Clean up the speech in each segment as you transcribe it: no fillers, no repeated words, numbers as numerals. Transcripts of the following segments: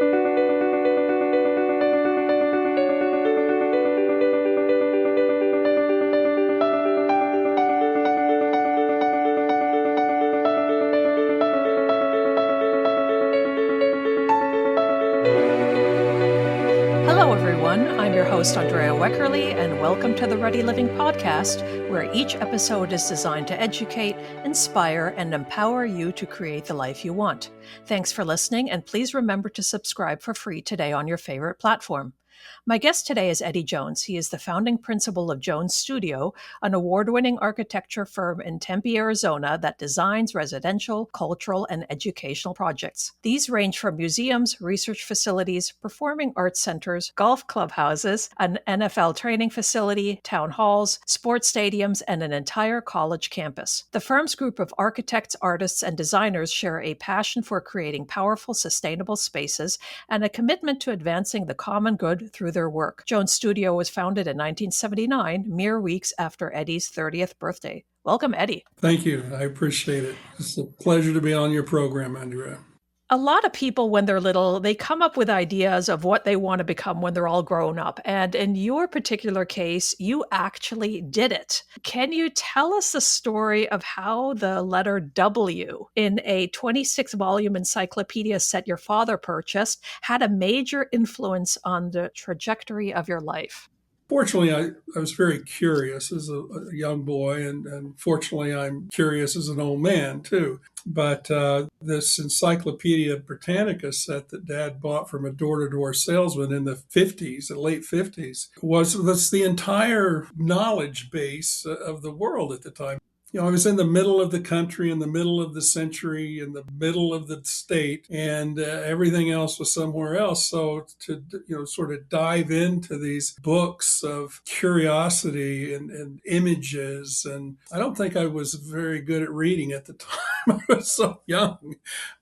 Hello, everyone. I'm your host, Andrea Weckerly, and welcome to the Ready Living podcast, where each episode is designed to educate, inspire, and empower you to create the life you want. Thanks for listening, and please remember to subscribe for free today on your favorite platform. My guest today is Eddie Jones. He is the founding principal of Jones Studio, an award-winning architecture firm in Tempe, Arizona that designs residential, cultural, and educational projects. These range from museums, research facilities, performing arts centers, golf clubhouses, an NFL training facility, town halls, sports stadiums, and an entire college campus. The firm's group of architects, artists, and designers share a passion for creating powerful, sustainable spaces and a commitment to advancing the common good through their work. Jones Studio was founded in 1979, mere weeks after Eddie's 30th birthday. Welcome, Eddie. Thank you. I appreciate it. It's a pleasure to be on your program, Andrea. A lot of people, when they're little, they come up with ideas of what they want to become when they're all grown up. And in your particular case, you actually did it. Can you tell us the story of how the letter W in a 26-volume encyclopedia set your father purchased had a major influence on the trajectory of your life? Fortunately, I was very curious as a young boy, and fortunately, I'm curious as an old man, too. But this Encyclopedia Britannica set that Dad bought from a door-to-door salesman in the 50s, the late 50s, that's the entire knowledge base of the world at the time. I was in the middle of the country, in the middle of the century, in the middle of the state, and everything else was somewhere else. So to, sort of dive into these books of curiosity and images, and I don't think I was very good at reading at the time. I was so young.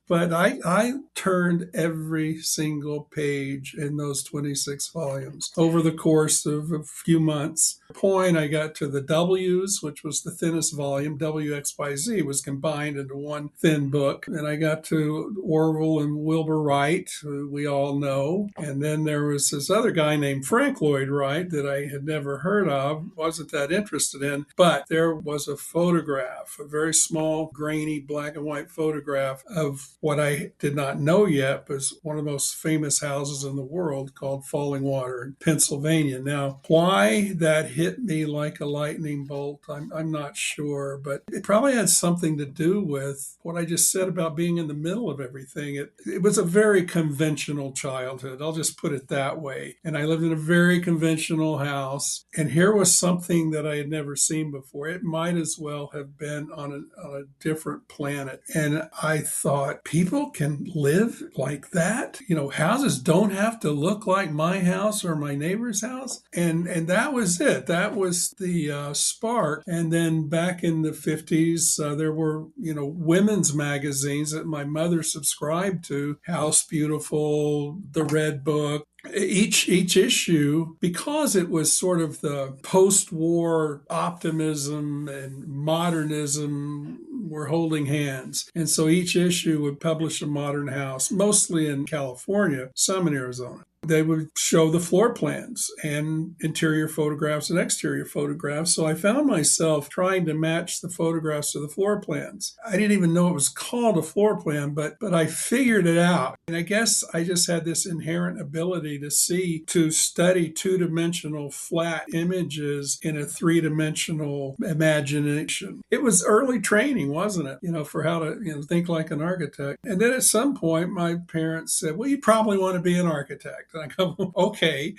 But I turned every single page in those 26 volumes over the course of a few months. At the point I got to the W's, which was the thinnest volume. WXYZ was combined into one thin book. And I got to Orville and Wilbur Wright, who we all know. And then there was this other guy named Frank Lloyd Wright that I had never heard of, wasn't that interested in. But there was a photograph, a very small, grainy, black and white photograph of what I did not know yet was one of the most famous houses in the world called Falling Water in Pennsylvania. Now, why that hit me like a lightning bolt, I'm not sure, but it probably had something to do with what I just said about being in the middle of everything. It was a very conventional childhood. I'll just put it that way. And I lived in a very conventional house. And here was something that I had never seen before. It might as well have been on a different planet. And I thought, people can live like that? Houses don't have to look like my house or my neighbor's house. And that was it. That was the spark. And then back in the 50s, there were, women's magazines that my mother subscribed to, House Beautiful, The Red Book. Each issue, because it was sort of the post-war optimism and modernism were holding hands. And so each issue would publish a modern house, mostly in California, some in Arizona. They would show the floor plans and interior photographs and exterior photographs. So I found myself trying to match the photographs to the floor plans. I didn't even know it was called a floor plan, but I figured it out. And I guess I just had this inherent ability to study two-dimensional flat images in a three-dimensional imagination. It was early training, wasn't it? For how to, think like an architect. And then at some point, my parents said, well, you probably want to be an architect. And I go, okay.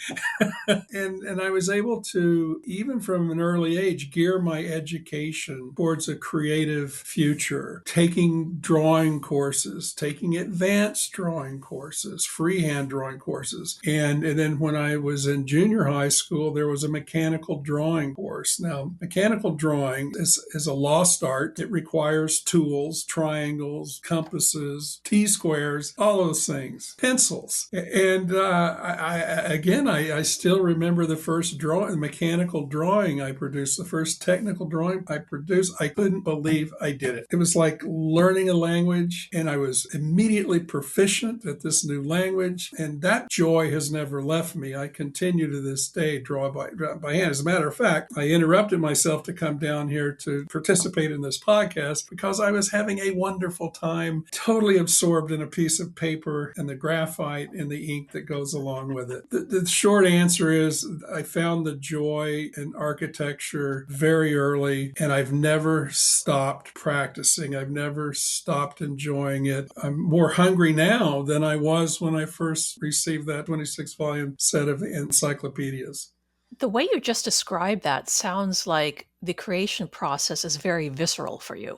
and I was able to, even from an early age, gear my education towards a creative future, taking drawing courses, taking advanced drawing courses, freehand drawing courses. And then when I was in junior high school, there was a mechanical drawing course. Now, mechanical drawing is a lost art. It requires tools, triangles, compasses, T-squares, all those things, pencils. And I still remember the first drawing, mechanical drawing I produced, the first technical drawing I produced. I couldn't believe I did it. It was like learning a language, and I was immediately proficient at this new language, and that joy has never left me. I continue to this day draw by hand. As a matter of fact, I interrupted myself to come down here to participate in this podcast because I was having a wonderful time, totally absorbed in a piece of paper and the graphite and the ink that goes along with it. The short answer is I found the joy in architecture very early, and I've never stopped practicing. I've never stopped enjoying it. I'm more hungry now than I was when I first received that 26-volume set of encyclopedias. The way you just described that sounds like the creation process is very visceral for you.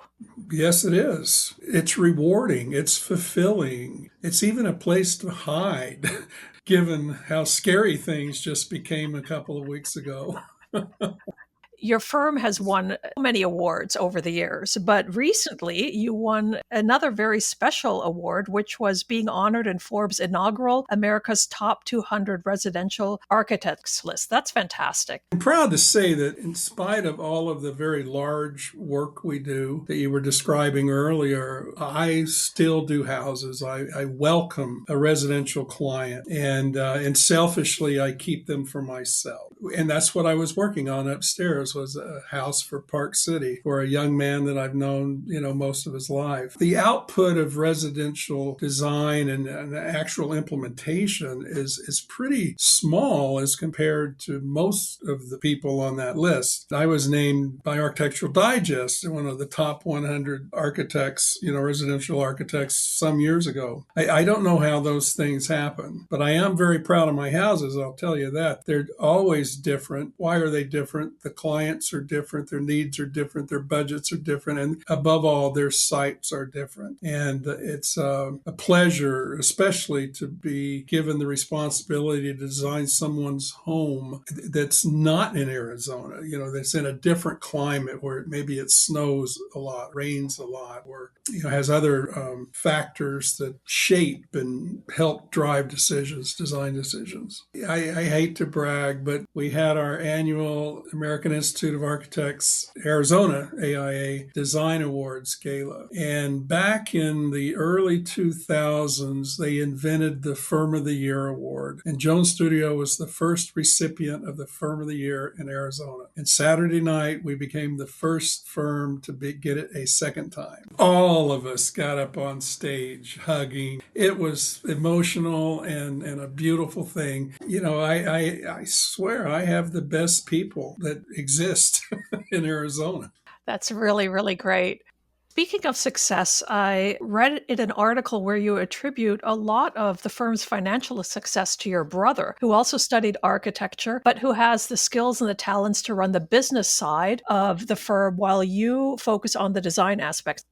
Yes, it is. It's rewarding. It's fulfilling. It's even a place to hide, given how scary things just became a couple of weeks ago. Your firm has won many awards over the years, but recently you won another very special award, which was being honored in Forbes' inaugural America's Top 200 Residential Architects list. That's fantastic. I'm proud to say that in spite of all of the very large work we do that you were describing earlier, I still do houses. I welcome a residential client, and selfishly, I keep them for myself. And that's what I was working on upstairs was a house for Park City for a young man that I've known, most of his life. The output of residential design and actual implementation is pretty small as compared to most of the people on that list. I was named by Architectural Digest one of the top 100 architects, residential architects some years ago. I don't know how those things happen, but I am very proud of my houses. I'll tell you that. They're always different. Why are they different? The clients are different. Their needs are different. Their budgets are different. And above all, their sites are different. And it's a pleasure, especially to be given the responsibility to design someone's home that's not in Arizona, that's in a different climate where maybe it snows a lot, rains a lot, or has other factors that shape and help drive decisions, design decisions. I hate to brag, but we had our annual American Institute of Architects Arizona AIA Design Awards Gala. And back in the early 2000s, they invented the Firm of the Year Award. And Jones Studio was the first recipient of the Firm of the Year in Arizona. And Saturday night, we became the first firm to get it a second time. All of us got up on stage hugging. It was emotional and a beautiful thing. I swear I have the best people that exist in Arizona. That's really, really great. Speaking of success, I read in an article where you attribute a lot of the firm's financial success to your brother, who also studied architecture, but who has the skills and the talents to run the business side of the firm while you focus on the design aspects.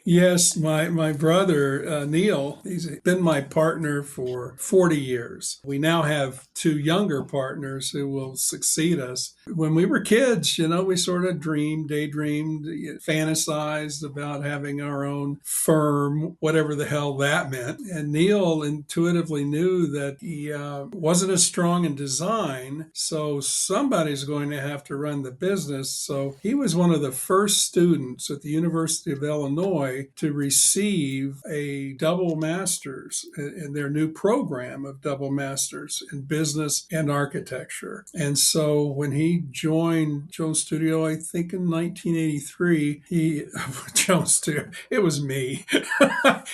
Yes, my brother, Neil, he's been my partner for 40 years. We now have two younger partners who will succeed us. When we were kids, we sort of daydreamed, fantasized about having our own firm, whatever the hell that meant. And Neil intuitively knew that he wasn't as strong in design, so somebody's going to have to run the business. So he was one of the first students at the University of Illinois to receive a double master's in their new program of double masters in business and architecture. And so when he joined Jones Studio, I think in 1983, Jones Studio, it was me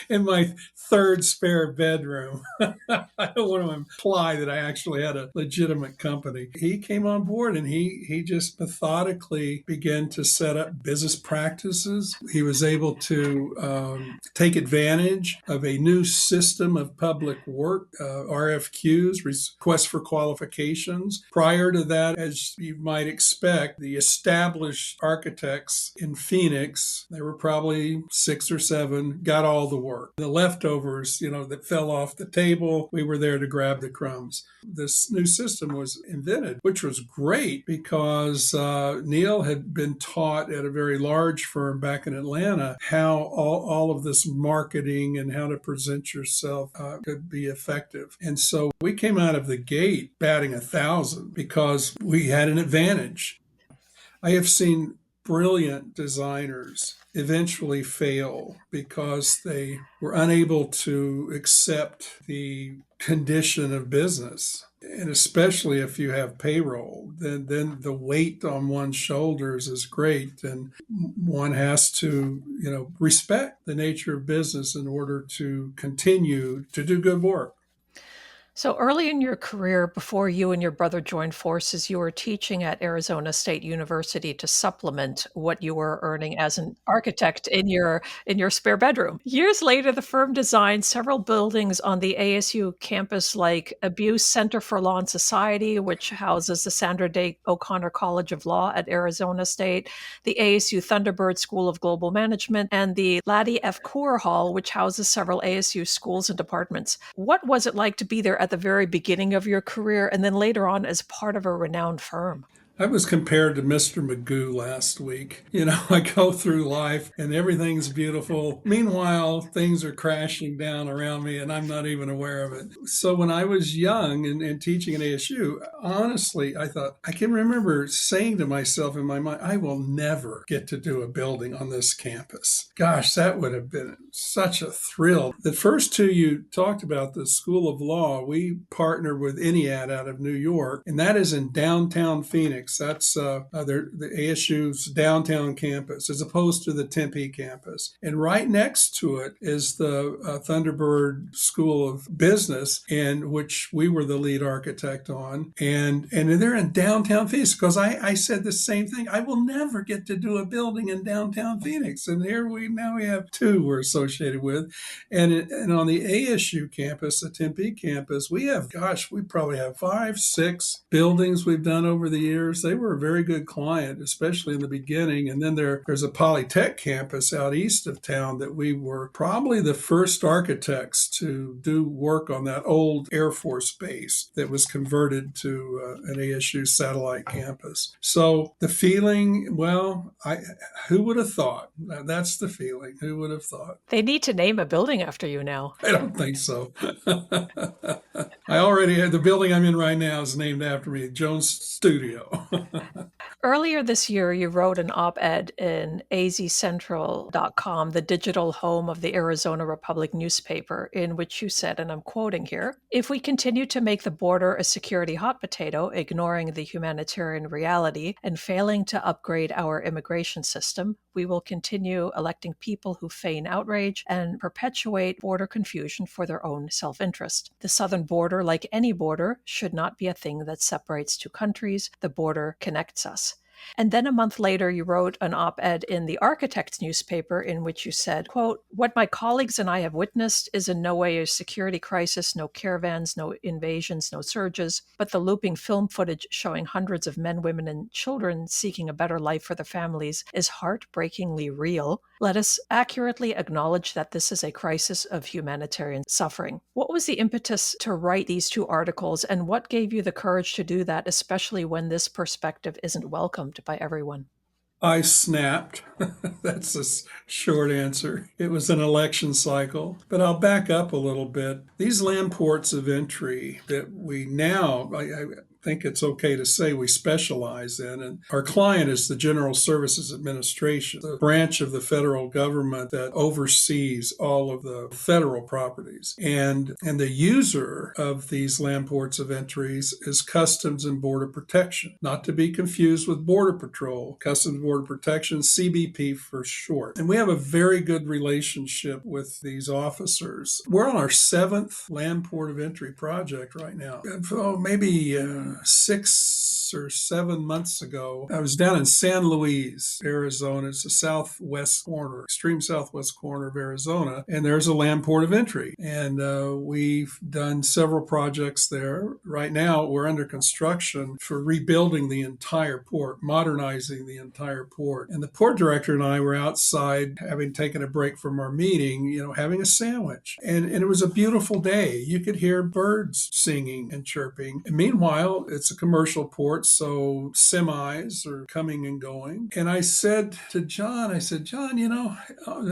in my third spare bedroom. I don't want to imply that I actually had a legitimate company. He came on board and he just methodically began to set up business practices. He was able to take advantage of a new system of public work, RFQs, requests for qualifications. Prior to that, as you might expect, the established architects in Phoenix, there were probably 6 or 7, got all the work. The leftovers, that fell off the table, we were there to grab the crumbs. This new system was invented, which was great because Neil had been taught at a very large firm back in Atlanta how all of this marketing and how to present yourself could be effective. And so we came out of the gate batting 1,000 because we had an advantage. I have seen brilliant designers eventually fail because they were unable to accept the condition of business. And especially if you have payroll, then the weight on one's shoulders is great. And one has to, respect the nature of business in order to continue to do good work. So early in your career, before you and your brother joined forces, you were teaching at Arizona State University to supplement what you were earning as an architect in your spare bedroom. Years later, the firm designed several buildings on the ASU campus, like Abuse Center for Law and Society, which houses the Sandra Day O'Connor College of Law at Arizona State, the ASU Thunderbird School of Global Management, and the Laddie F. Coor Hall, which houses several ASU schools and departments. What was it like to be there at the very beginning of your career and then later on as part of a renowned firm? I was compared to Mr. Magoo last week. I go through life and everything's beautiful. Meanwhile, things are crashing down around me and I'm not even aware of it. So when I was young and teaching at ASU, honestly, I thought, I can remember saying to myself in my mind, I will never get to do a building on this campus. Gosh, that would have been such a thrill. The first two you talked about, the School of Law, we partnered with INEAD out of New York, and that is in downtown Phoenix. That's the ASU's downtown campus as opposed to the Tempe campus. And right next to it is the Thunderbird School of Business, in which we were the lead architect on. And they're in downtown Phoenix because I said the same thing. I will never get to do a building in downtown Phoenix. And now we have two we're associated with. And on the ASU campus, the Tempe campus, we probably have 5, 6 buildings we've done over the years. They were a very good client, especially in the beginning. And then there's a Polytech campus out east of town that we were probably the first architects to do work on, that old Air Force base that was converted to an ASU satellite campus. So the feeling, who would have thought? That's the feeling. Who would have thought? They need to name a building after you now. I don't think so. I already have the building I'm in right now is named after me, Jones Studio. Earlier this year, you wrote an op-ed in azcentral.com, the digital home of the Arizona Republic newspaper, in which you said, and I'm quoting here, "If we continue to make the border a security hot potato, ignoring the humanitarian reality and failing to upgrade our immigration system, we will continue electing people who feign outrage and perpetuate border confusion for their own self-interest. The southern border, like any border, should not be a thing that separates two countries. The border connects us." And then a month later, you wrote an op-ed in the Architect's newspaper in which you said, quote, "What my colleagues and I have witnessed is in no way a security crisis, no caravans, no invasions, no surges, but the looping film footage showing hundreds of men, women, and children seeking a better life for their families is heartbreakingly real. Let us accurately acknowledge that this is a crisis of humanitarian suffering." What was the impetus to write these two articles, and what gave you the courage to do that, especially when this perspective isn't welcomed by everyone? I snapped. That's a short answer. It was an election cycle. But I'll back up a little bit. These land ports of entry that we now, I think it's okay to say, we specialize in. And our client is the General Services Administration, the branch of the federal government that oversees all of the federal properties. And the user of these land ports of entries is Customs and Border Protection, not to be confused with Border Patrol. Customs and Border Protection, CBP for short. And we have a very good relationship with these officers. We're on our 7th land port of entry project right now. Maybe 6 or 7 months ago, I was down in San Luis, Arizona. It's the southwest corner, extreme southwest corner of Arizona, and there's a land port of entry. And we've done several projects there. Right now, we're under construction for rebuilding the entire port, modernizing the entire port. And the port director and I were outside, having taken a break from our meeting, having a sandwich. And it was a beautiful day. You could hear birds singing and chirping. And meanwhile, it's a commercial port. so semis are coming and going. And I said to John, John,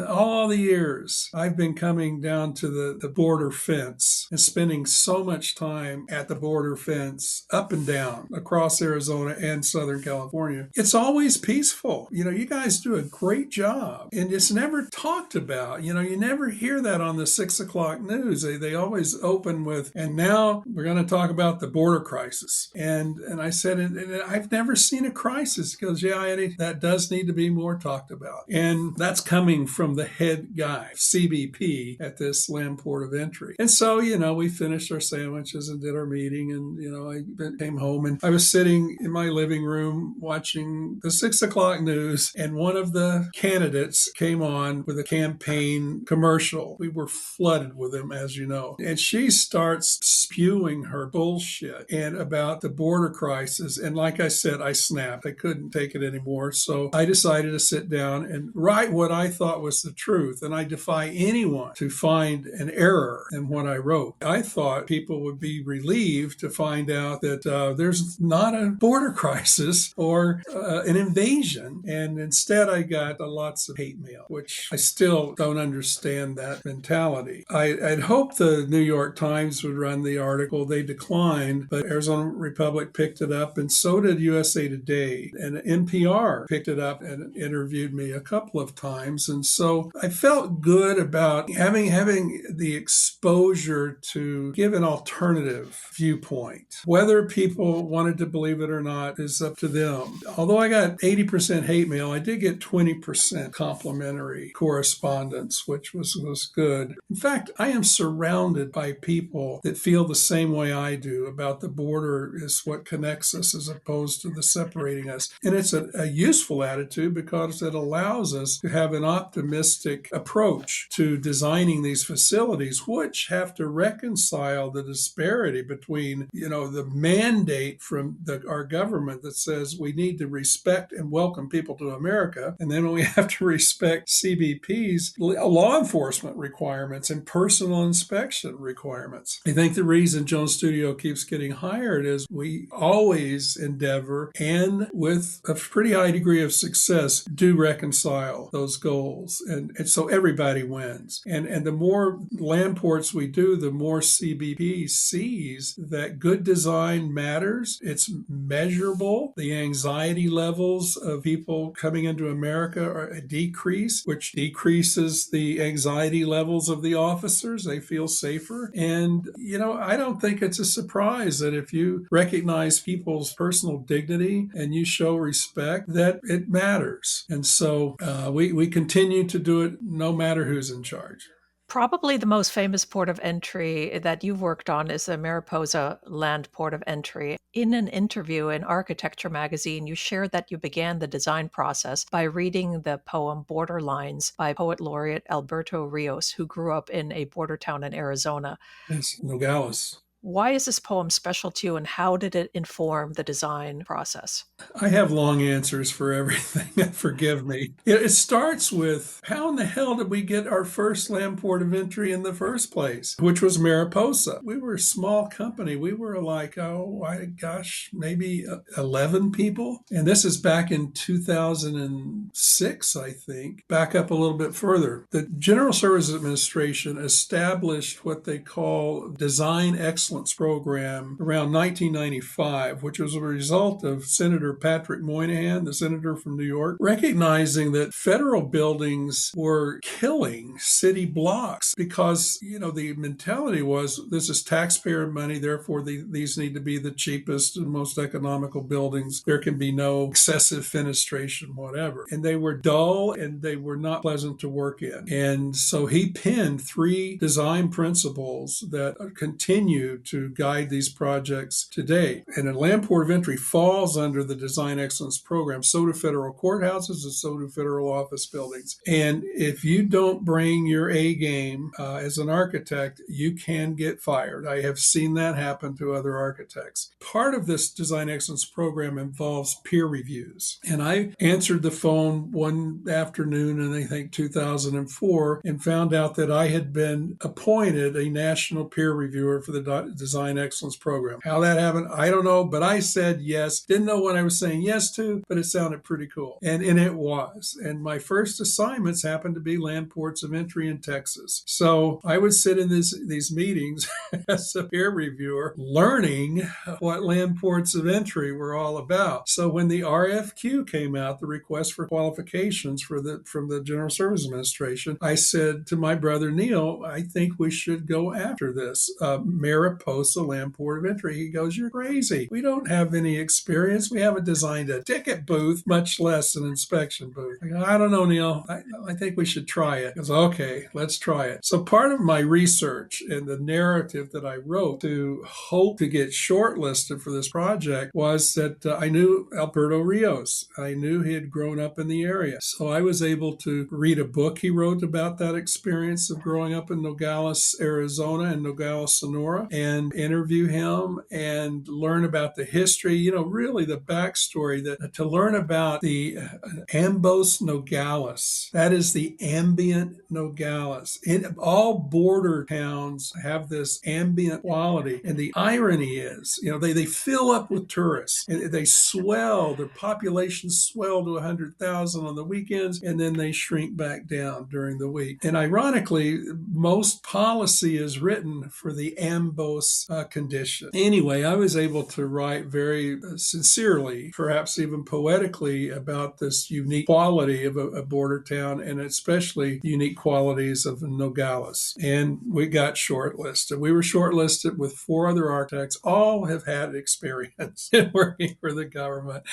all the years I've been coming down to the border fence and spending so much time at the border fence, up and down, across Arizona and Southern California. It's always peaceful. You guys do a great job. And it's never talked about. You never hear that on the 6 o'clock news. They always open with, and now we're going to talk about the border crisis. And I said, and I've never seen a crisis. He goes, yeah, Eddie, that does need to be more talked about. And that's coming from the head guy, CBP, at this land port of entry. And so, we finished our sandwiches and did our meeting. And, I came home and I was sitting in my living room watching the 6 o'clock news. And one of the candidates came on with a campaign commercial. We were flooded with them, as you know. And she starts spewing her bullshit and about the border crisis. And like I said, I snapped. I couldn't take it anymore. So I decided to sit down and write what I thought was the truth. And I defy anyone to find an error in what I wrote. I thought people would be relieved to find out that there's not a border crisis or an invasion. And instead, I got lots of hate mail, which I still don't understand that mentality. I'd hoped the New York Times would run the article. They declined, but Arizona Republic picked it up, and so did USA Today. And NPR picked it up and interviewed me a couple of times. And so I felt good about having the exposure to give an alternative viewpoint. Whether people wanted to believe it or not is up to them. Although I got 80% hate mail, I did get 20% complimentary correspondence, which was good. In fact, I am surrounded by people that feel the same way I do about the border is what connects us as opposed to the separating us. And it's a useful attitude because it allows us to have an optimistic approach to designing these facilities, which have to reconcile the disparity between, the mandate from our government that says we need to respect and welcome people to America. And then we have to respect CBP's law enforcement requirements and personal inspection requirements. I think the reason Jones Studio keeps getting hired is we always endeavor, and with a pretty high degree of success, do reconcile those goals. And so everybody wins. And the more land ports we do, the more CBP sees that good design matters. It's measurable. The anxiety levels of people coming into America are a decrease, which decreases the anxiety levels of the officers. They feel safer. And, I don't think it's a surprise that if you recognize people's personal dignity and you show respect, that it matters. And so we continue to do it no matter who's in charge. Probably the most famous port of entry that you've worked on is the Mariposa land port of entry. In an interview in Architecture magazine, you shared that you began the design process by reading the poem Borderlines by poet laureate Alberto Ríos, who grew up in a border town in Arizona. Yes, Nogales. Why is this poem special to you, and how did it inform the design process? I have long answers for everything. Forgive me. It starts with how in the hell did we get our first land port of entry in the first place, which was Mariposa. We were a small company. We were like, maybe 11 people. And this is back in 2006, I think. Back up a little bit further. The General Services Administration established what they call Design Excellence Program around 1995, which was a result of Senator Patrick Moynihan, the senator from New York, recognizing that federal buildings were killing city blocks because, the mentality was this is taxpayer money, therefore these need to be the cheapest and most economical buildings. There can be no excessive fenestration, whatever. And they were dull and they were not pleasant to work in. And so he penned 3 design principles that continue to guide these projects today. And a land port of entry falls under the Design Excellence Program. So do federal courthouses and so do federal office buildings. And if you don't bring your A game as an architect, you can get fired. I have seen that happen to other architects. Part of this Design Excellence Program involves peer reviews. And I answered the phone one afternoon in, I think, 2004 and found out that I had been appointed a national peer reviewer for the design excellence program. How that happened, I don't know, but I said yes. Didn't know what I was saying yes to, but it sounded pretty cool. And it was. And my first assignments happened to be land ports of entry in Texas. So I would sit in these meetings as a peer reviewer, learning what land ports of entry were all about. So when the RFQ came out, the request for qualifications from the General Services Administration, I said to my brother Neil, I think we should go after this Mariposa land port of entry. He goes, you're crazy. We don't have any experience. We haven't designed a ticket booth, much less an inspection booth. I go, I don't know, Neil. I think we should try it. He goes, okay, let's try it. So part of my research and the narrative that I wrote to hope to get shortlisted for this project was that I knew Alberto Ríos. I knew he had grown up in the area. So I was able to read a book he wrote about that experience of growing up in Nogales, Arizona and Nogales, Sonora, and interview him and learn about the history, really the backstory, to learn about the Ambos Nogales. That is the ambient Nogales. All border towns have this ambient quality. And the irony is, they fill up with tourists and they swell, their populations swell to 100,000 on the weekends, and then they shrink back down during the week. And ironically, most policy is written for the Ambos condition. Anyway, I was able to write very sincerely, perhaps even poetically, about this unique quality of a border town, and especially unique qualities of Nogales. And we got shortlisted. We were shortlisted with 4 other architects. All have had experience in working for the government.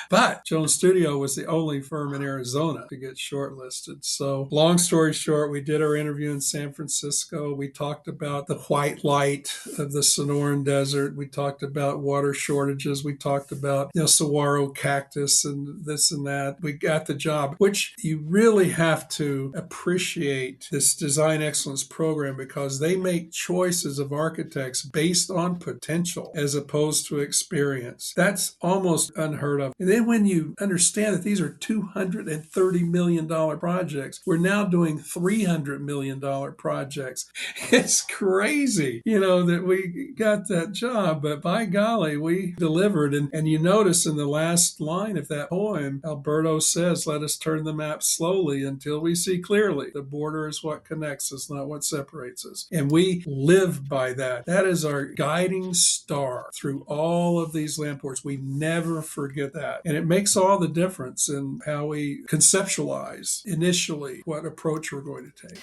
But Jones Studio was the only firm in Arizona to get shortlisted. So long story short, we did our interview in San Francisco. We talked about the white light of the Sonoran Desert. We talked about water shortages. We talked about saguaro cactus and this and that. We got the job, which you really have to appreciate this design excellence program because they make choices of architects based on potential as opposed to experience. That's almost unheard of. And then when you understand that these are $230 million projects, we're now doing $300 million projects. It's crazy, that we got that job, but by golly, we delivered. And you notice in the last line of that poem, Alberto says, let us turn the map slowly until we see clearly. The border is what connects us, not what separates us. And we live by that. That is our guiding star through all of these land ports. We never forget that. And it makes all the difference in how we conceptualize initially what approach we're going to take.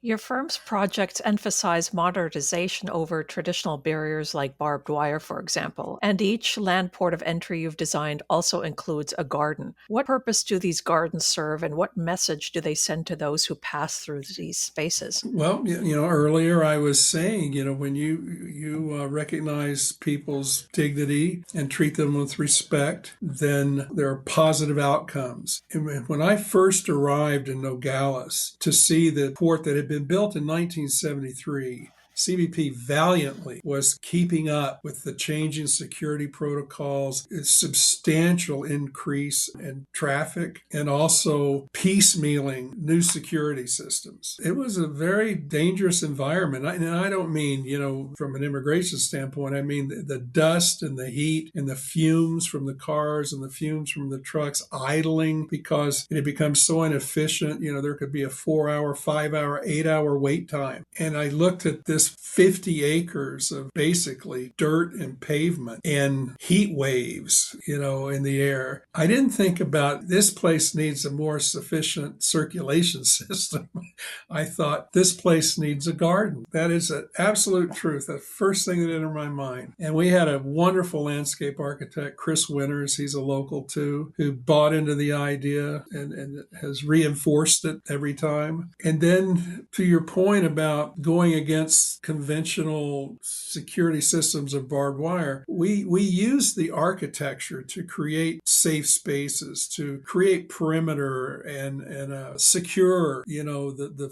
Your firm's projects emphasize modernization over traditional barriers like barbed wire, for example, and each land port of entry you've designed also includes a garden. What purpose do these gardens serve, and what message do they send to those who pass through these spaces? Well, earlier I was saying, when you recognize people's dignity and treat them with respect, then there are positive outcomes. And when I first arrived in Nogales to see the port that had been built in 1973, CBP valiantly was keeping up with the changing security protocols, a substantial increase in traffic, and also piecemealing new security systems. It was a very dangerous environment. And I don't mean, from an immigration standpoint, I mean the dust and the heat and the fumes from the cars and the fumes from the trucks idling because it had become so inefficient. There could be a 4-hour, 5-hour, 8-hour wait time. And I looked at this 50 acres of basically dirt and pavement and heat waves, in the air. I didn't think about this place needs a more sufficient circulation system. I thought this place needs a garden. That is an absolute truth. The first thing that entered my mind. And we had a wonderful landscape architect, Chris Winters. He's a local too, who bought into the idea and has reinforced it every time. And then to your point about going against conventional security systems of barbed wire, we use the architecture to create safe spaces, to create perimeter and secure, the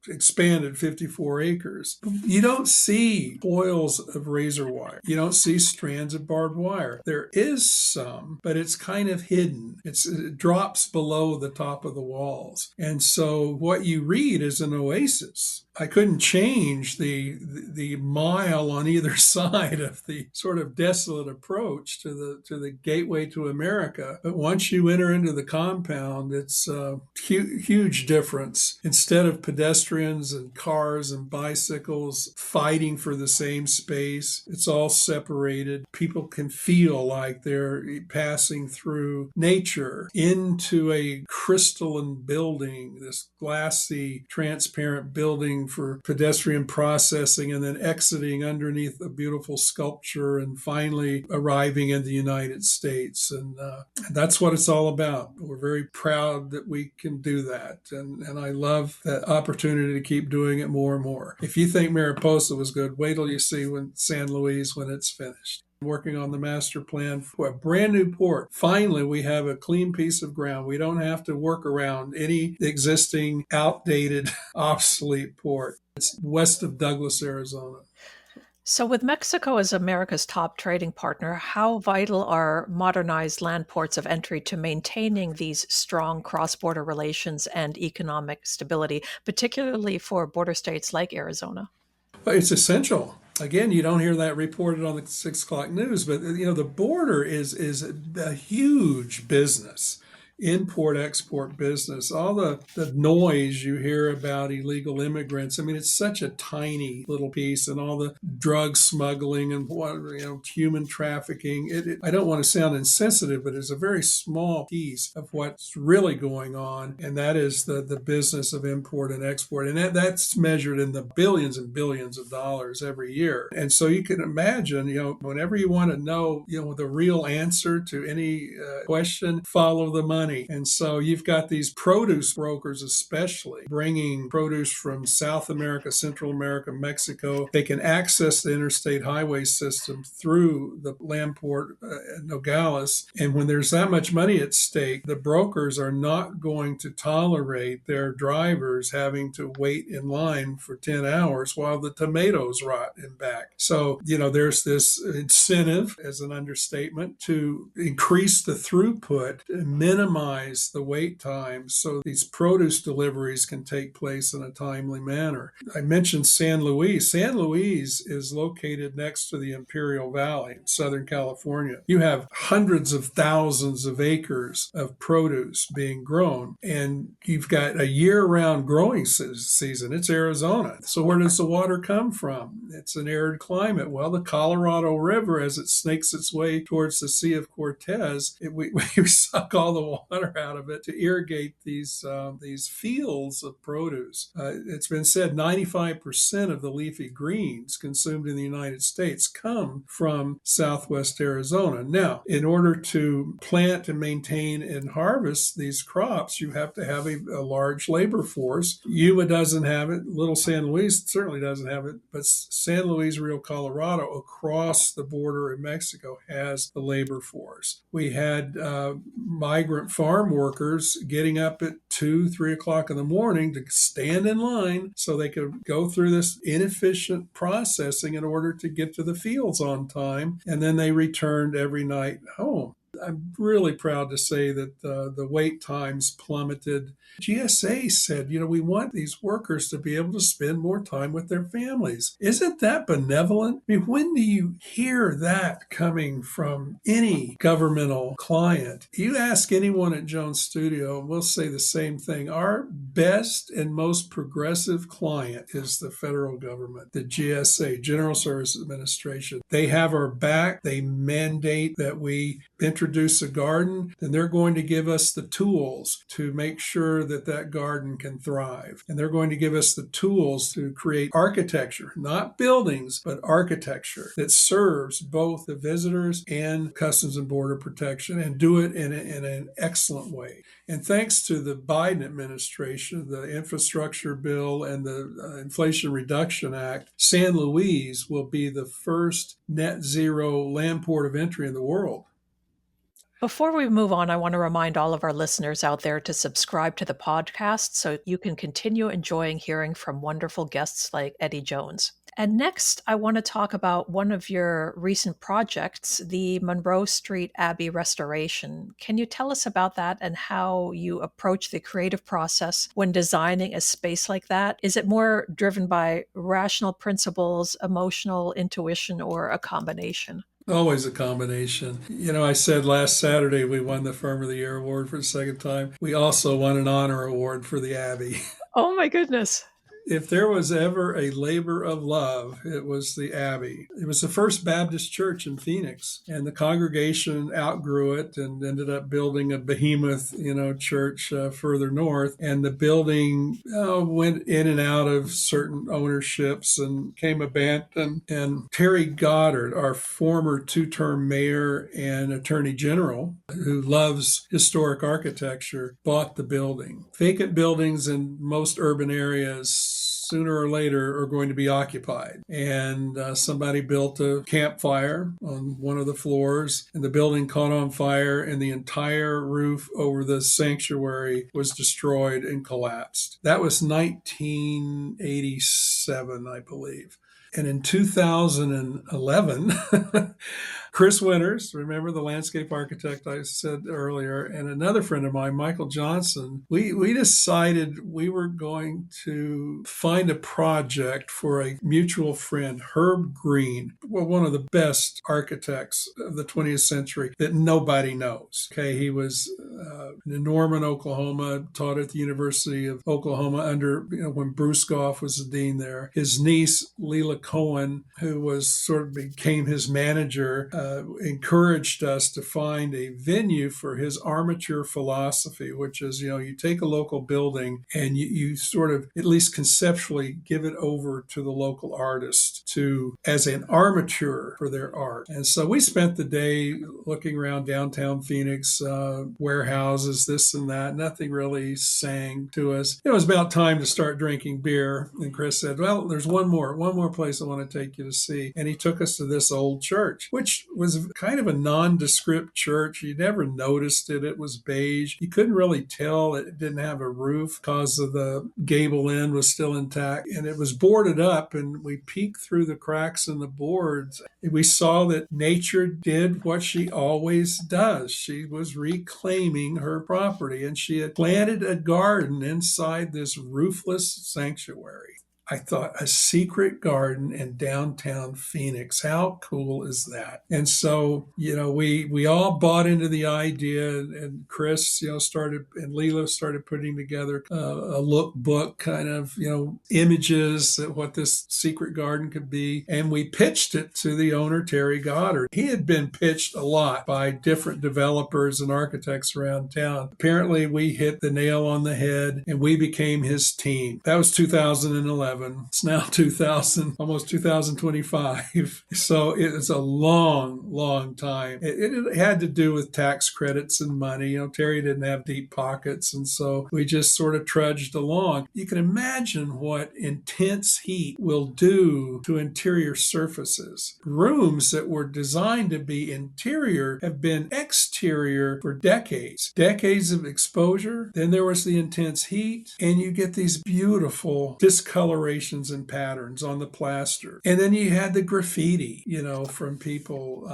expanded 54 acres. You don't see coils of razor wire. You don't see strands of barbed wire. There is some, but it's kind of hidden. It drops below the top of the walls. And so what you read is an oasis I couldn't change the mile on either side of the sort of desolate approach to the gateway to America. But once you enter into the compound, it's a huge difference. Instead of pedestrians and cars and bicycles fighting for the same space, it's all separated. People can feel like they're passing through nature into a crystalline building, this glassy, transparent building for pedestrian processing, and then exiting underneath a beautiful sculpture and finally arriving in the United States. And that's what it's all about. We're very proud that we can do that. And I love that opportunity to keep doing it more and more. If you think Mariposa was good, wait till you see when San Luis when it's finished. Working on the master plan for a brand new port. Finally, we have a clean piece of ground. We don't have to work around any existing, outdated, obsolete port. It's west of Douglas, Arizona. So, with Mexico as America's top trading partner, how vital are modernized land ports of entry to maintaining these strong cross border relations and economic stability, particularly for border states like Arizona? Well, it's essential. Again, you don't hear that reported on the 6 o'clock news, but the border is a huge business, import export business. All the noise you hear about illegal immigrants. I mean, it's such a tiny little piece, and all the drug smuggling and human trafficking. I don't want to sound insensitive, but it's a very small piece of what's really going on, and that is the business of import and export, and that's measured in the billions and billions of dollars every year. And so you can imagine, whenever you want to know, the real answer to any question, follow the money. And so you've got these produce brokers, especially bringing produce from South America, Central America, Mexico. They can access the interstate highway system through the land port at Nogales. And when there's that much money at stake, the brokers are not going to tolerate their drivers having to wait in line for 10 hours while the tomatoes rot in back. So, there's this incentive, as an understatement, to increase the throughput and minimize the wait times so these produce deliveries can take place in a timely manner. I mentioned San Luis. San Luis is located next to the Imperial Valley in Southern California. You have hundreds of thousands of acres of produce being grown, and you've got a year-round growing season. It's Arizona. So where does the water come from? It's an arid climate. Well, the Colorado River, as it snakes its way towards the Sea of Cortez, we suck all the water out of it to irrigate these fields of produce. It's been said 95% of the leafy greens consumed in the United States come from Southwest Arizona. Now, in order to plant and maintain and harvest these crops, you have to have a large labor force. Yuma doesn't have it. Little San Luis certainly doesn't have it. But San Luis, Rio Colorado, across the border in Mexico, has the labor force. We had migrant farm workers getting up at 2-3 o'clock in the morning to stand in line so they could go through this inefficient processing in order to get to the fields on time, and then they returned every night home. I'm really proud to say that the wait times plummeted. GSA said, we want these workers to be able to spend more time with their families. Isn't that benevolent? I mean, when do you hear that coming from any governmental client? You ask anyone at Jones Studio, and we'll say the same thing. Our best and most progressive client is the federal government, the GSA, General Services Administration. They have our back. They mandate that we introduce a garden, then they're going to give us the tools to make sure that garden can thrive. And they're going to give us the tools to create architecture, not buildings, but architecture that serves both the visitors and Customs and Border Protection, and do it in an excellent way. And thanks to the Biden administration, the infrastructure bill and the Inflation Reduction Act, San Luis will be the first net zero land port of entry in the world. Before we move on, I want to remind all of our listeners out there to subscribe to the podcast so you can continue enjoying hearing from wonderful guests like Eddie Jones. And next, I want to talk about one of your recent projects, the Monroe Street Abbey restoration. Can you tell us about that and how you approach the creative process when designing a space like that? Is it more driven by rational principles, emotional intuition, or a combination? Always a combination. I said last Saturday we won the Firm of the Year award for the second time. We also won an honor award for the Abbey. Oh my goodness. If there was ever a labor of love, it was the Abbey. It was the first Baptist church in Phoenix, and the congregation outgrew it and ended up building a behemoth, church further north. And the building went in and out of certain ownerships and came abandoned. And Terry Goddard, our former two-term mayor and attorney general, who loves historic architecture, bought the building. Vacant buildings in most urban areas sooner or later are going to be occupied. And somebody built a campfire on one of the floors, and the building caught on fire, and the entire roof over the sanctuary was destroyed and collapsed. That was 1987, I believe. And in 2011, Chris Winters, remember the landscape architect I said earlier, and another friend of mine, Michael Johnson, we decided we were going to find a project for a mutual friend, Herb Green, one of the best architects of the 20th century that nobody knows. Okay, he was in Norman, Oklahoma, taught at the University of Oklahoma under, when Bruce Goff was the dean there. His niece, Leila Cohen, who became his manager, encouraged us to find a venue for his armature philosophy, which is, you take a local building and you sort of, at least conceptually, give it over to the local artist as an armature for their art. And so we spent the day looking around downtown Phoenix, warehouses, this and that. Nothing really sang to us. It was about time to start drinking beer. And Chris said, well, there's one more place I want to take you to see. And he took us to this old church, which was kind of a nondescript church. You never noticed it. It was beige. You couldn't really tell it didn't have a roof because of the gable end was still intact. And it was boarded up, and we peeked through the cracks in the boards. We saw that nature did what she always does. She was reclaiming her property, and she had planted a garden inside this roofless sanctuary. I thought, a secret garden in downtown Phoenix. How cool is that? And so, we all bought into the idea, and Chris, started, and Leela started putting together a lookbook, kind of, images of what this secret garden could be. And we pitched it to the owner, Terry Goddard. He had been pitched a lot by different developers and architects around town. Apparently, we hit the nail on the head, and we became his team. That was 2011. It's now almost 2025. So it's a long time. It had to do with tax credits and money. Terry didn't have deep pockets, and so we just sort of trudged along. You can imagine what intense heat will do to interior surfaces. Rooms that were designed to be interior have been exterior for decades. Decades of exposure. Then there was the intense heat, and you get these beautiful discolorations and patterns on the plaster. And then you had the graffiti, from people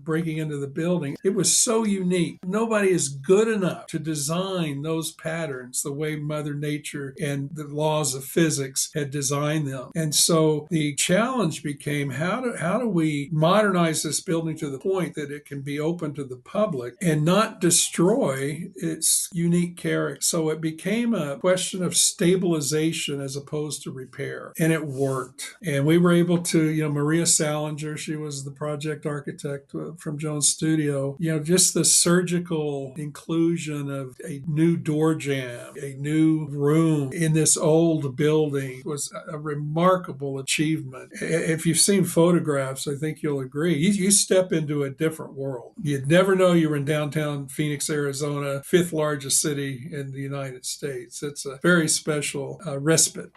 breaking into the building. It was so unique. Nobody is good enough to design those patterns the way Mother Nature and the laws of physics had designed them. And so the challenge became, how do we modernize this building to the point that it can be open to the public and not destroy its unique character? So it became a question of stabilization as opposed to repair. And it worked. And we were able to, Maria Salinger, she was the project architect from Jones Studio, just the surgical inclusion of a new door jamb, a new room in this old building was a remarkable achievement. If you've seen photographs, I think you'll agree. You step into a different world. You'd never know you were in downtown Phoenix, Arizona, fifth largest city in the United States. It's a very special respite.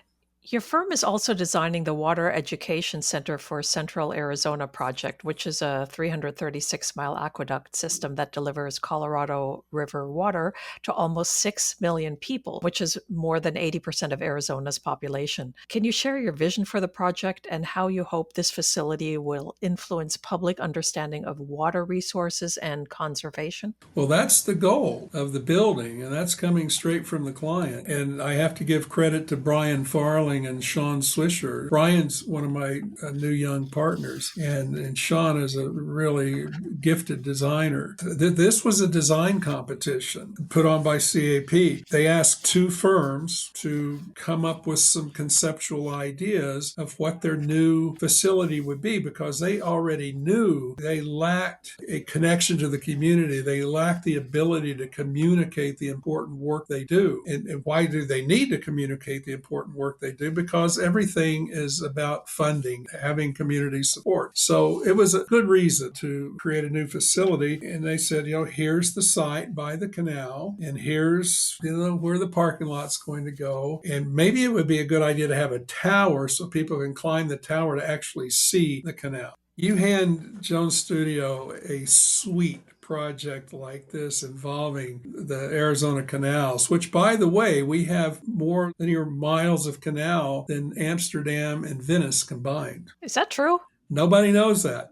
Your firm is also designing the Water Education Center for Central Arizona project, which is a 336-mile aqueduct system that delivers Colorado River water to almost 6 million people, which is more than 80% of Arizona's population. Can you share your vision for the project and how you hope this facility will influence public understanding of water resources and conservation? Well, that's the goal of the building, and that's coming straight from the client. And I have to give credit to Brian Farling and Sean Swisher. Brian's one of my new young partners, and Sean is a really gifted designer. This was a design competition put on by CAP. They asked two firms to come up with some conceptual ideas of what their new facility would be, because they already knew they lacked a connection to the community. They lacked the ability to communicate the important work they do. And why do they need to communicate the important work they do? Because everything is about funding, having community support. So it was a good reason to create a new facility. And they said, here's the site by the canal, and here's, where the parking lot's going to go. And maybe it would be a good idea to have a tower so people can climb the tower to actually see the canal. You hand Jones Studio a sweet project like this involving the Arizona canals, which, by the way, we have more linear miles of canal than Amsterdam and Venice combined. Is that true? Nobody knows that.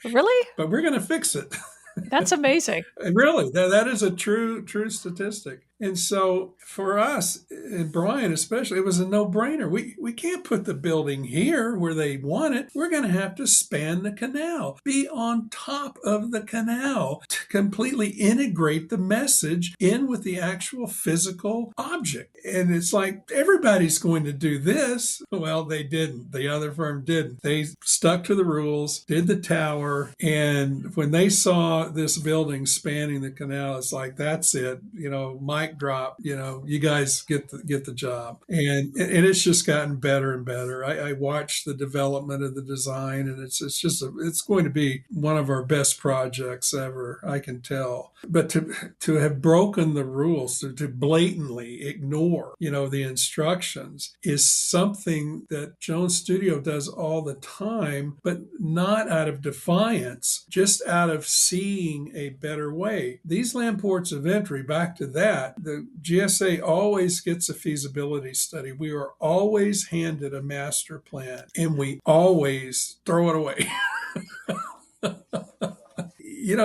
Really? But we're going to fix it. That's amazing. Really, that is a true statistic. And so for us, and Brian especially, it was a no-brainer. We can't put the building here where they want it. We're going to have to span the canal, be on top of the canal to completely integrate the message in with the actual physical object. And it's like, everybody's going to do this. Well, they didn't. The other firm didn't. They stuck to the rules, did the tower, and when they saw this building spanning the canal, it's like, that's it. Mic drop. You guys get the job, and it's just gotten better and better. I watched the development of the design, and it's going to be one of our best projects ever. I can tell. But to have broken the rules, to blatantly ignore the instructions, is something that Jones Studio does all the time, but not out of defiance, just out of seeing a better way. These land ports of entry, back to that, the GSA always gets a feasibility study. We are always handed a master plan, and we always throw it away.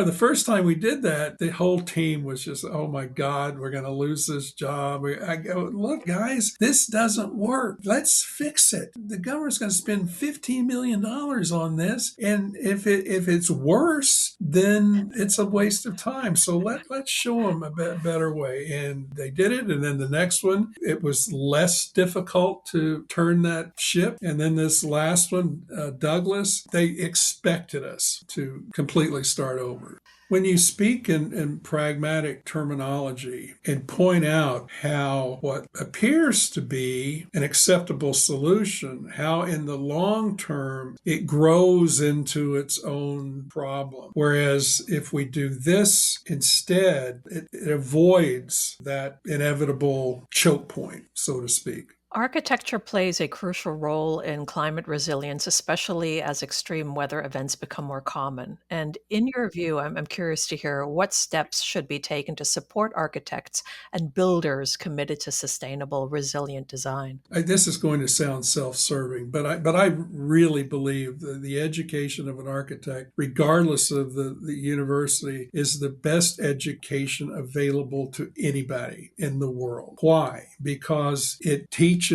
The first time we did that, the whole team was just, oh my God, we're going to lose this job. I go, look, guys, this doesn't work. Let's fix it. The government's going to spend $15 million on this. And if it's worse, then it's a waste of time. So let's show them a better way. And they did it. And then the next one, it was less difficult to turn that ship. And then this last one, Douglas, they expected us to completely start over. When you speak in pragmatic terminology and point out how what appears to be an acceptable solution, how in the long term it grows into its own problem. Whereas if we do this instead, it avoids that inevitable choke point, so to speak. Architecture plays a crucial role in climate resilience, especially as extreme weather events become more common. And in your view, I'm curious to hear what steps should be taken to support architects and builders committed to sustainable, resilient design. This is going to sound self-serving, but I really believe that the education of an architect, regardless of the university, is the best education available to anybody in the world. Why? Because it teaches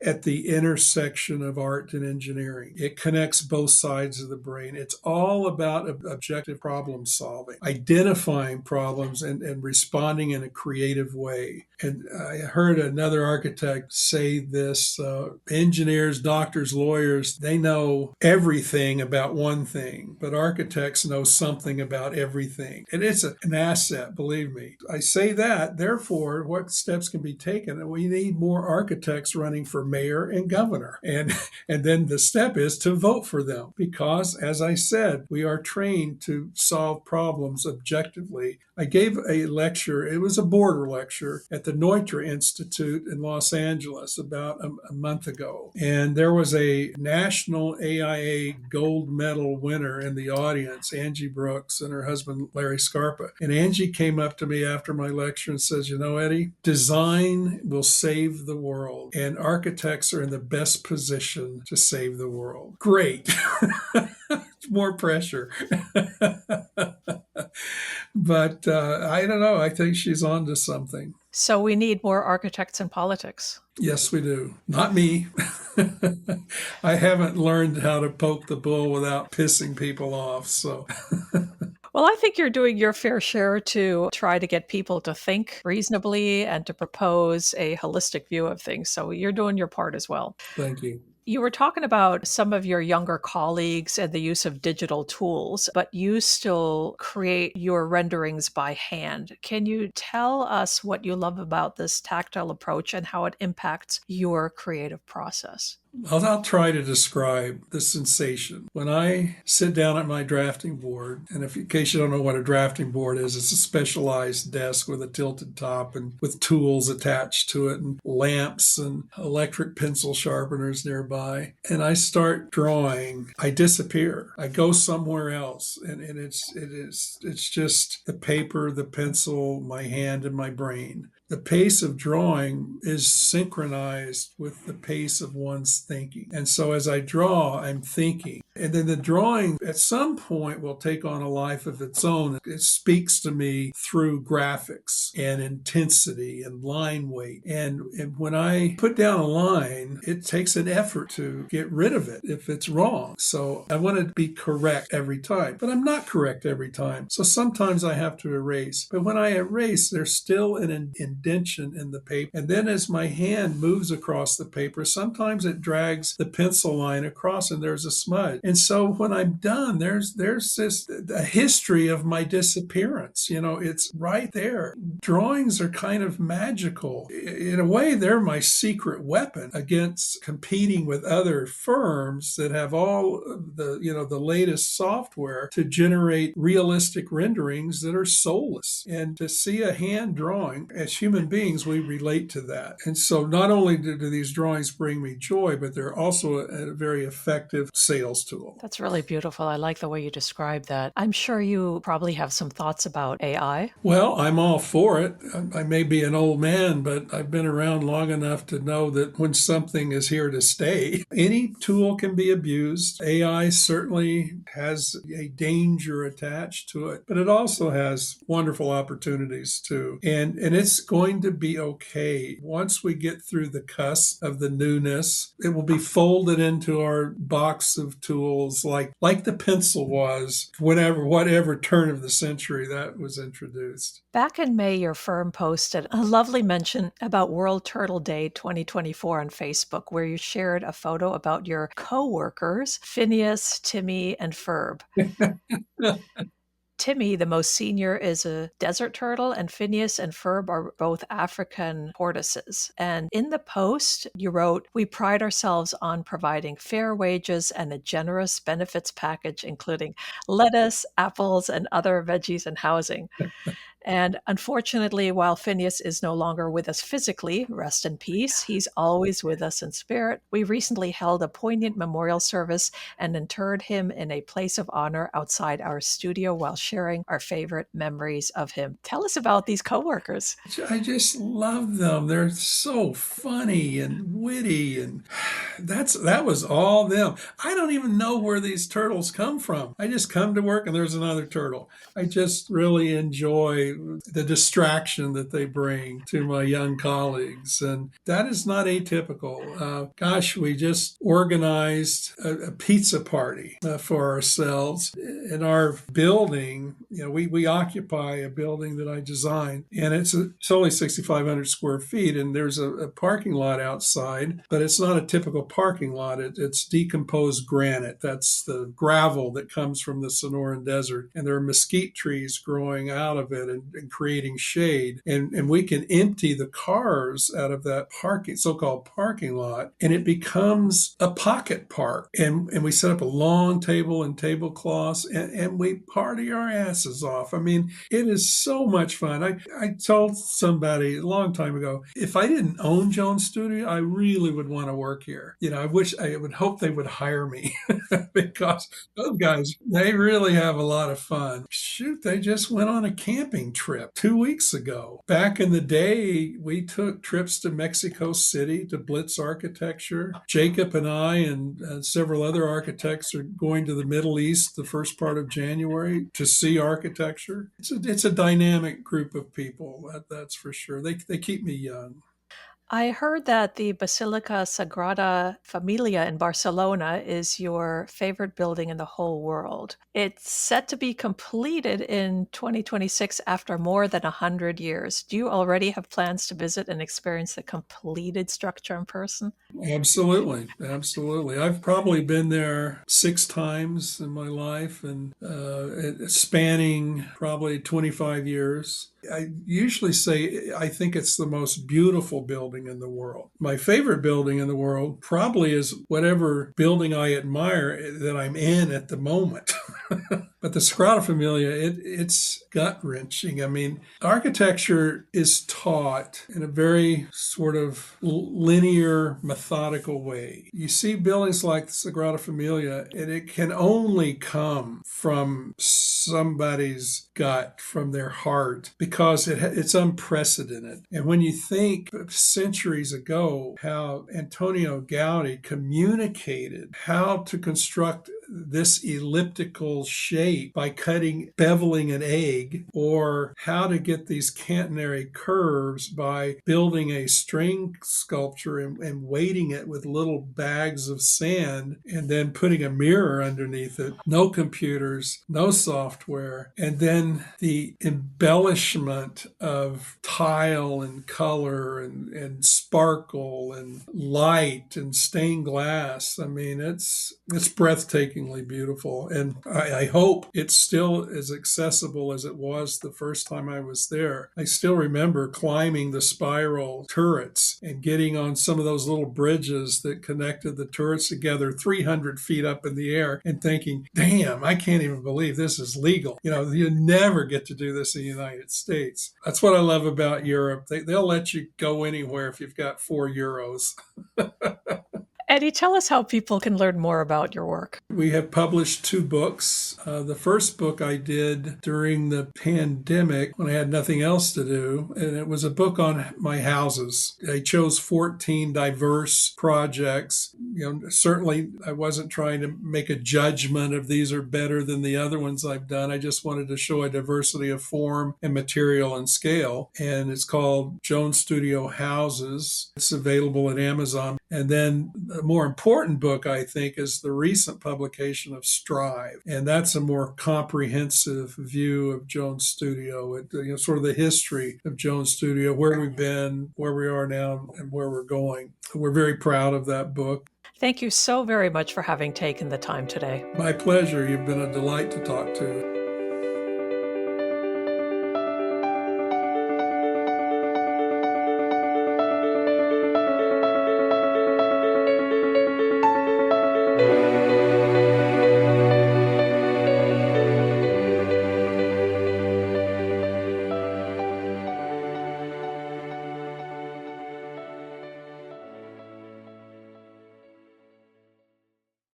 at the intersection of art and engineering. It connects both sides of the brain. It's all about objective problem solving, identifying problems and responding in a creative way. And I heard another architect say this, engineers, doctors, lawyers, they know everything about one thing, but architects know something about everything. And it's an asset, believe me. I say that, therefore, what steps can be taken? We need more architects architects running for mayor and governor. And then the step is to vote for them because, as I said, we are trained to solve problems objectively. I gave a lecture, it was a border lecture at the Neutra Institute in Los Angeles about a month ago. And there was a national AIA gold medal winner in the audience, Angie Brooks, and her husband, Larry Scarpa. And Angie came up to me after my lecture and says, you know, Eddie, design will save the world, and architects are in the best position to save the world. Great. More pressure. But I don't know. I think she's on to something. So we need more architects in politics. Yes, we do. Not me. I haven't learned how to poke the bull without pissing people off. So. Well, I think you're doing your fair share to try to get people to think reasonably and to propose a holistic view of things. So you're doing your part as well. Thank you. You were talking about some of your younger colleagues and the use of digital tools, but you still create your renderings by hand. Can you tell us what you love about this tactile approach and how it impacts your creative process? I'll try to describe the sensation. When I sit down at my drafting board, and in case you don't know what a drafting board is, it's a specialized desk with a tilted top and with tools attached to it and lamps and electric pencil sharpeners nearby. And I start drawing. I disappear. I go somewhere else. And it's just the paper, the pencil, my hand, and my brain. The pace of drawing is synchronized with the pace of one's thinking. And so as I draw, I'm thinking. And then the drawing at some point will take on a life of its own. It speaks to me through graphics and intensity and line weight. And when I put down a line, it takes an effort to get rid of it if it's wrong. So I want to be correct every time, but I'm not correct every time. So sometimes I have to erase. But when I erase, there's still an indentation in the paper. And then as my hand moves across the paper, sometimes it drags the pencil line across and there's a smudge. And so when I'm done, there's this a history of my disappearance. You know, it's right there. Drawings are kind of magical. In a way, they're my secret weapon against competing with other firms that have all the latest software to generate realistic renderings that are soulless. And to see a hand drawing, as human beings, we relate to that. And so not only do these drawings bring me joy, but they're also a very effective sales tool. That's really beautiful. I like the way you describe that. I'm sure you probably have some thoughts about AI. Well, I'm all for it. I may be an old man, but I've been around long enough to know that when something is here to stay, any tool can be abused. AI certainly has a danger attached to it, but it also has wonderful opportunities too. And it's going to be okay. Once we get through the cusp of the newness, it will be folded into our box of tools like the pencil was, whatever turn of the century that was introduced. Back in May, your firm posted a lovely mention about World Turtle Day 2024 on Facebook, where you shared a photo about your co-workers, Phineas, Timmy, and Ferb. Timmy, the most senior, is a desert turtle, and Phineas and Ferb are both African tortoises. And in the post, you wrote, "We pride ourselves on providing fair wages and a generous benefits package, including lettuce, apples, and other veggies and housing." And unfortunately, while Phineas is no longer with us physically, rest in peace, he's always with us in spirit. We recently held a poignant memorial service and interred him in a place of honor outside our studio while sharing our favorite memories of him. Tell us about these coworkers. I just love them. They're so funny and witty, and that was all them. I don't even know where these turtles come from. I just come to work and there's another turtle. I just really enjoy the distraction that they bring to my young colleagues. And that is not atypical. We just organized a pizza party for ourselves. In our building, we occupy a building that I designed, and it's only 6,500 square feet, and there's a parking lot outside, but it's not a typical parking lot. It's decomposed granite. That's the gravel that comes from the Sonoran Desert, and there are mesquite trees growing out of it. And and creating shade. And we can empty the cars out of that so-called parking lot, and it becomes a pocket park. And we set up a long table and tablecloths, and we party our asses off. I mean, it is so much fun. I told somebody a long time ago, if I didn't own Jones Studio, I really would want to work here. I would hope they would hire me because those guys, they really have a lot of fun. Shoot, they just went on a camping trip 2 weeks ago. Back in the day, we took trips to Mexico City to Blitz Architecture. Jacob and I and several other architects are going to the Middle East the first part of January to see architecture. It's a dynamic group of people, that's for sure. They keep me young. I heard that the Basilica Sagrada Familia in Barcelona is your favorite building in the whole world. It's set to be completed in 2026 after more than 100 years. Do you already have plans to visit and experience the completed structure in person? Absolutely, absolutely. I've probably been there 6 times in my life, and spanning probably 25 years. I usually say I think it's the most beautiful building in the world. My favorite building in the world probably is whatever building I admire that I'm in at the moment. But the Sagrada Familia, it's gut wrenching. I mean, architecture is taught in a very sort of linear, methodical way. You see buildings like the Sagrada Familia, and it can only come from somebody's gut, from their heart, because it's unprecedented. And when you think of centuries ago how Antonio Gaudi communicated how to construct this elliptical shape by beveling an egg, or how to get these catenary curves by building a string sculpture and weighting it with little bags of sand and then putting a mirror underneath it. No computers, no software. And then the embellishment of tile and color and sparkle and light and stained glass. I mean, it's breathtakingly beautiful. And I hope it's still as accessible as it was the first time I was there. I still remember climbing the spiral turrets and getting on some of those little bridges that connected the turrets together 300 feet up in the air and thinking, damn, I can't even believe this is legal. You never get to do this in the United States. That's what I love about Europe. They'll let you go anywhere if you've got €4. Eddie, tell us how people can learn more about your work. We have published 2 books. The first book I did during the pandemic when I had nothing else to do, and it was a book on my houses. I chose 14 diverse projects. Certainly I wasn't trying to make a judgment of these are better than the other ones I've done. I just wanted to show a diversity of form and material and scale. And it's called Jones Studio Houses. It's available at Amazon. And then a more important book, I think, is the recent publication of Strive. And that's a more comprehensive view of Jones Studio, sort of the history of Jones Studio, where we've been, where we are now, and where we're going. We're very proud of that book. Thank you so very much for having taken the time today. My pleasure. You've been a delight to talk to.